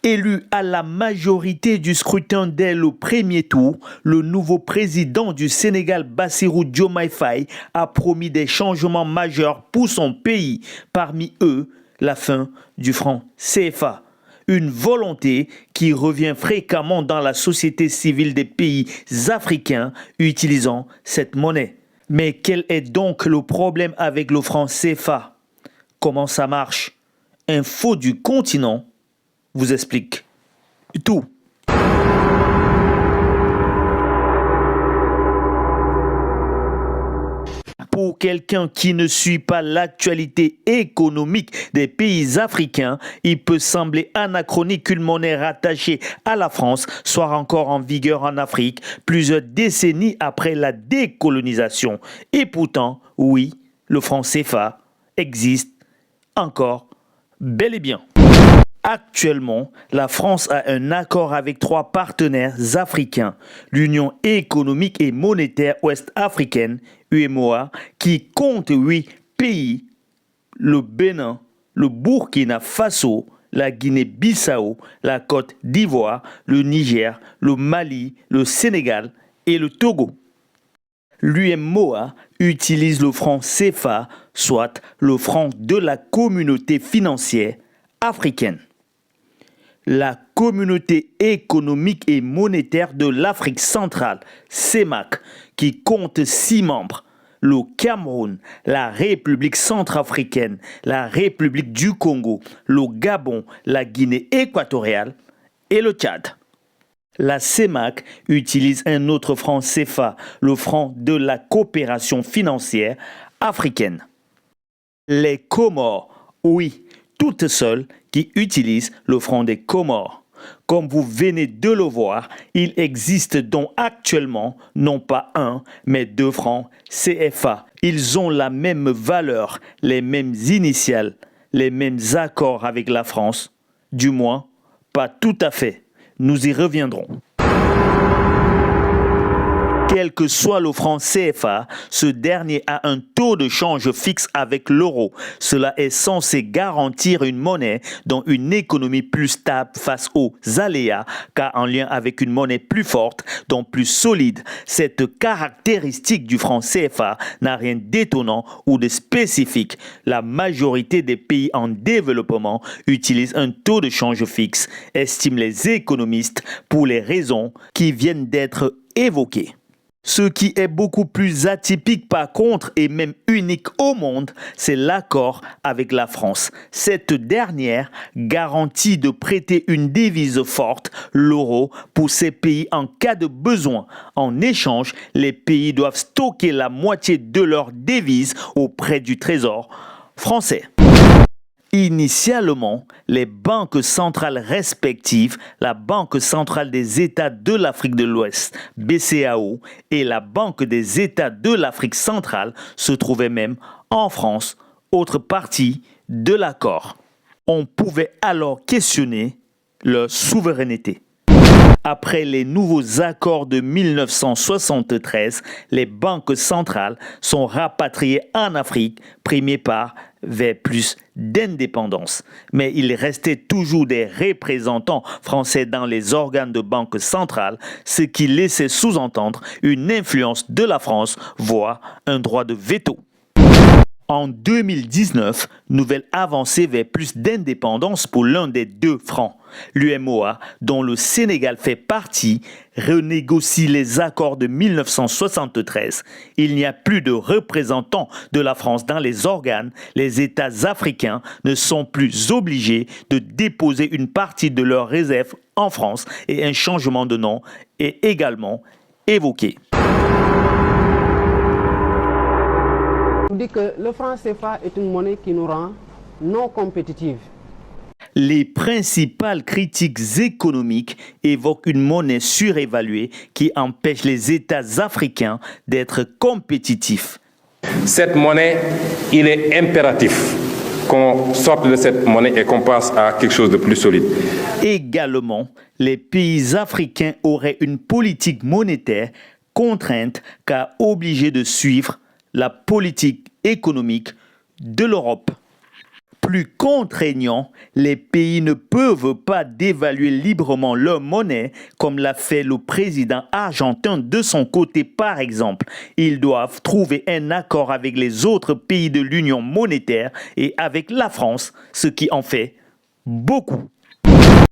Élu à la majorité du scrutin dès le premier tour, le nouveau président du Sénégal, Bassirou Diomaye Faye, a promis des changements majeurs pour son pays. Parmi eux, la fin du franc CFA. Une volonté qui revient fréquemment dans la société civile des pays africains utilisant cette monnaie. Mais quel est donc le problème avec le franc CFA? Comment ça marche? Info du continent vous explique tout. Pour quelqu'un qui ne suit pas l'actualité économique des pays africains, il peut sembler anachronique qu'une monnaie rattachée à la France soit encore en vigueur en Afrique plusieurs décennies après la décolonisation. Et pourtant, oui, le franc CFA existe encore bel et bien. Actuellement, la France a un accord avec 3 partenaires africains, l'Union économique et monétaire ouest-africaine, UEMOA, qui compte 8 pays, le Bénin, le Burkina Faso, la Guinée-Bissau, la Côte d'Ivoire, le Niger, le Mali, le Sénégal et le Togo. L'UEMOA utilise le franc CFA, soit le franc de la communauté financière africaine. La communauté économique et monétaire de l'Afrique centrale, CEMAC, qui compte 6 membres, le Cameroun, la République centrafricaine, la République du Congo, le Gabon, la Guinée équatoriale et le Tchad. La CEMAC utilise un autre franc CFA, le franc de la coopération financière africaine. Les Comores, oui, toutes seules, qui utilisent le franc des Comores. Comme vous venez de le voir, il existe donc actuellement non pas un, mais 2 francs CFA. Ils ont la même valeur, les mêmes initiales, les mêmes accords avec la France. Du moins, pas tout à fait. Nous y reviendrons. Quel que soit le franc CFA, ce dernier a un taux de change fixe avec l'euro. Cela est censé garantir une monnaie dont une économie plus stable face aux aléas, car en lien avec une monnaie plus forte, donc plus solide. Cette caractéristique du franc CFA n'a rien d'étonnant ou de spécifique. La majorité des pays en développement utilisent un taux de change fixe, estiment les économistes, pour les raisons qui viennent d'être évoquées. Ce qui est beaucoup plus atypique par contre et même unique au monde, c'est l'accord avec la France. Cette dernière garantit de prêter une devise forte, l'euro, pour ces pays en cas de besoin. En échange, les pays doivent stocker la moitié de leur devise auprès du Trésor français. Initialement, les banques centrales respectives, la Banque centrale des États de l'Afrique de l'Ouest, BCAO, et la Banque des États de l'Afrique centrale se trouvaient même en France, autre partie de l'accord. On pouvait alors questionner leur souveraineté. Après les nouveaux accords de 1973, les banques centrales sont rapatriées en Afrique, primées par vers plus d'indépendance. Mais il restait toujours des représentants français dans les organes de banque centrale, ce qui laissait sous-entendre une influence de la France, voire un droit de veto. En 2019, nouvelle avancée vers plus d'indépendance pour l'un des 2 francs. L'UEMOA, dont le Sénégal fait partie, renégocie les accords de 1973. Il n'y a plus de représentants de la France dans les organes. Les États africains ne sont plus obligés de déposer une partie de leurs réserves en France et un changement de nom est également évoqué. On dit que le franc CFA est une monnaie qui nous rend non compétitive. Les principales critiques économiques évoquent une monnaie surévaluée qui empêche les États africains d'être compétitifs. Cette monnaie, il est impératif qu'on sorte de cette monnaie et qu'on passe à quelque chose de plus solide. Également, les pays africains auraient une politique monétaire contrainte car obligés de suivre la politique économique de l'Europe. plus contraignant, les pays ne peuvent pas dévaluer librement leur monnaie comme l'a fait le président argentin de son côté par exemple. Ils doivent trouver un accord avec les autres pays de l'Union monétaire et avec la France, ce qui en fait beaucoup.